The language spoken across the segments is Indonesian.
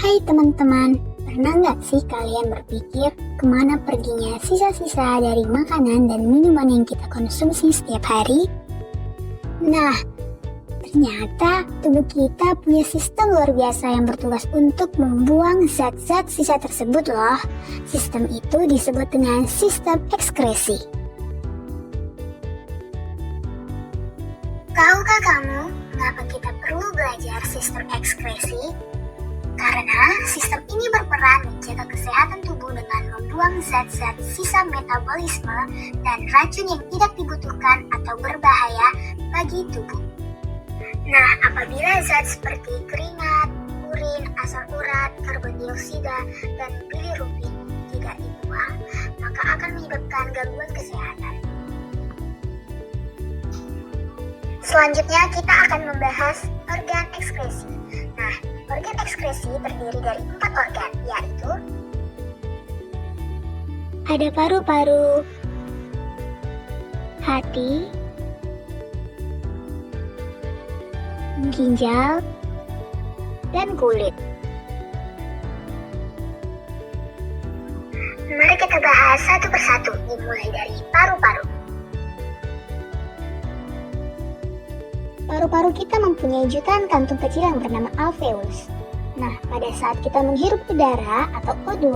Hai teman-teman, pernah nggak sih kalian berpikir kemana perginya sisa-sisa dari makanan dan minuman yang kita konsumsi setiap hari? Nah, ternyata tubuh kita punya sistem luar biasa yang bertugas untuk membuang zat-zat sisa tersebut loh. Sistem itu disebut dengan sistem ekskresi. Tahukah kamu mengapa kita perlu belajar sistem ekskresi? Karena sistem ini berperan menjaga kesehatan tubuh dengan membuang zat-zat sisa metabolisme dan racun yang tidak dibutuhkan atau berbahaya bagi tubuh. Nah, apabila zat seperti keringat, urin, asam urat, karbon dioksida, dan bilirubin tidak dibuang, maka akan menyebabkan gangguan kesehatan. Selanjutnya kita akan membahas organ ekskresi. Nah, organ ekskresi terdiri dari 4 organ, yaitu ada paru-paru, hati, ginjal, dan kulit. Mari kita bahas satu persatu, dimulai dari paru-paru. Paru-paru kita mempunyai jutaan kantung kecil yang bernama alveolus. Nah, pada saat kita menghirup udara atau O2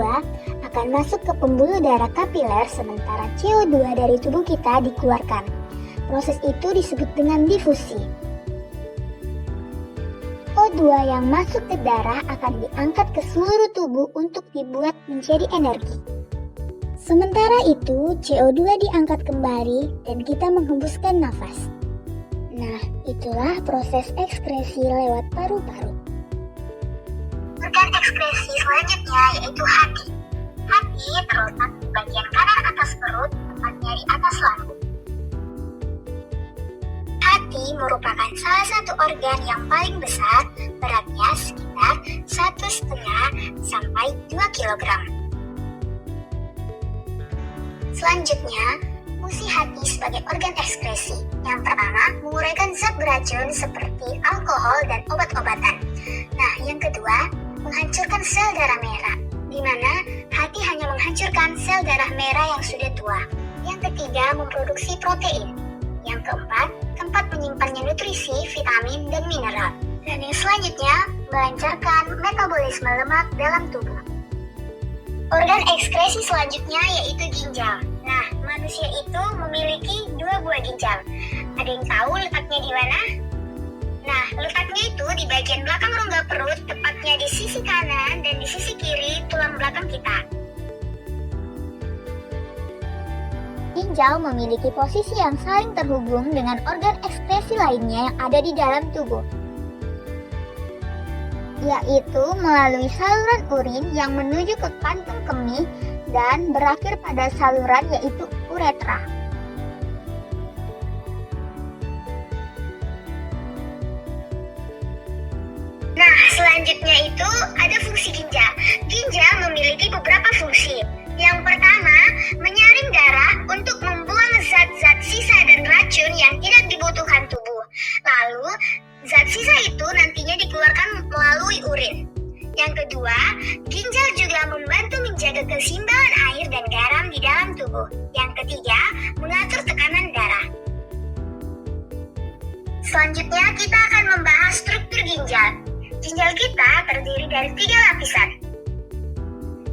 akan masuk ke pembuluh darah kapiler sementara CO2 dari tubuh kita dikeluarkan. Proses itu disebut dengan difusi. O2 yang masuk ke darah akan diangkat ke seluruh tubuh untuk dibuat menjadi energi. Sementara itu, CO2 diangkat kembali dan kita menghembuskan nafas. Nah, itulah proses ekskresi lewat paru-paru. Organ ekskresi selanjutnya yaitu hati. Hati terletak di bagian kanan atas perut, tepatnya di atas lambung. Hati merupakan salah satu organ yang paling besar, beratnya sekitar 1,5 sampai 2 kg. Selanjutnya, fungsi hati sebagai organ ekskresi. Yang pertama, menguraikan zat beracun seperti alkohol dan obat-obatan. Nah, yang kedua, menghancurkan sel darah merah, di mana hati hanya menghancurkan sel darah merah yang sudah tua. Yang ketiga, memproduksi protein. Yang keempat, tempat menyimpannya nutrisi, vitamin, dan mineral. Dan yang selanjutnya, melancarkan metabolisme lemak dalam tubuh. Organ ekskresi selanjutnya yaitu ginjal. Nah, manusia itu memiliki 2 buah ginjal. Ada yang tahu letaknya di mana? Nah, letaknya itu di bagian belakang rongga perut, tepatnya di sisi kanan dan di sisi kiri tulang belakang kita. Ginjal memiliki posisi yang saling terhubung dengan organ ekskresi lainnya yang ada di dalam tubuh, yaitu melalui saluran urin yang menuju ke kantung kemih dan berakhir pada saluran yaitu uretra. Nah, selanjutnya itu ada fungsi ginjal. Ginjal memiliki beberapa fungsi. Yang pertama, menyaring darah untuk membuang zat-zat sisa dan racun yang tidak dibutuhkan tubuh. Lalu, zat sisa itu nantinya dikeluarkan melalui urin. Yang kedua, ginjal juga membantu menjaga keseimbangan air dan garam di dalam tubuh. Yang ketiga, mengatur tekanan darah. Selanjutnya, kita akan membahas struktur ginjal. Ginjal kita terdiri dari 3 lapisan.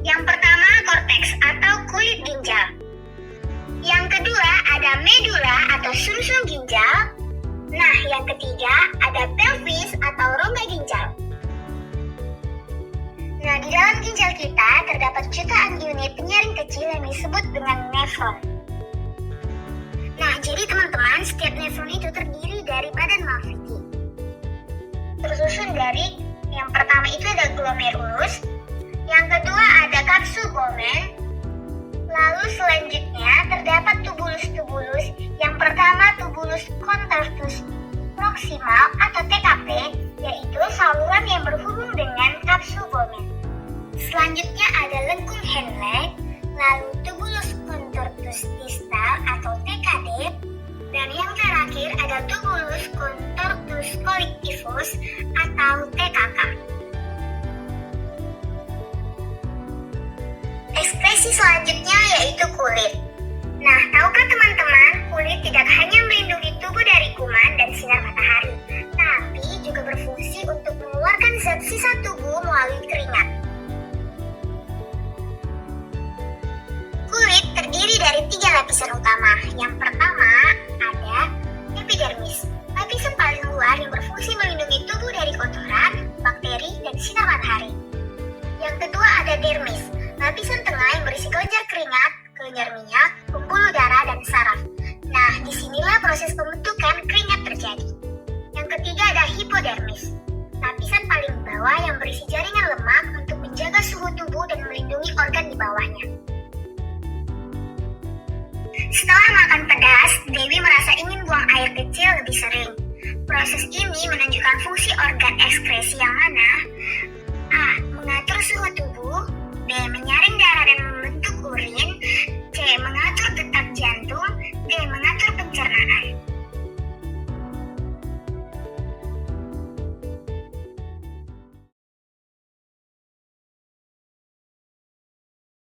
Yang pertama, korteks atau kulit ginjal. Yang kedua, ada medula atau sumsum ginjal. Nah, yang ketiga, ada pelvis atau rongga ginjal. Nah, di dalam ginjal kita terdapat jutaan unit penyaring kecil yang disebut dengan nefron. Nah, jadi teman-teman, setiap nefron itu terdiri dari badan malfiti. Tersusun dari yang pertama itu ada glomerulus, yang kedua ada kapsul Bowman, lalu selanjutnya terdapat tubulus-tubulus. Yang pertama tubulus contortus proximal atau TKP, yaitu saluran yang berhubung dengan kapsul Bowman. Selanjutnya ada lengkung Henle, lalu tubulus contortus distal atau TKD, dan yang terakhir ada tubulus contortus collectivus atau TKK. Selanjutnya yaitu kulit. Nah, tahukah teman-teman, kulit tidak hanya melindungi tubuh dari kuman dan sinar matahari, tapi juga berfungsi untuk mengeluarkan zat sisa tubuh melalui keringat. Kulit terdiri dari 3 lapisan utama. Yang pertama ada epidermis, lapisan paling luar yang berfungsi melindungi tubuh dari kotoran, bakteri, dan sinar matahari. Yang kedua ada dermis, lapisan tengah yang berisi kelenjar keringat, kelenjar minyak, pembuluh darah, dan saraf. Nah, disinilah proses pembentukan keringat terjadi. Yang ketiga ada hipodermis, lapisan paling bawah yang berisi jaringan lemak untuk menjaga suhu tubuh dan melindungi organ di bawahnya. Setelah makan pedas, Dewi merasa ingin buang air kecil lebih sering. Proses ini menunjukkan fungsi organ ekskresi yang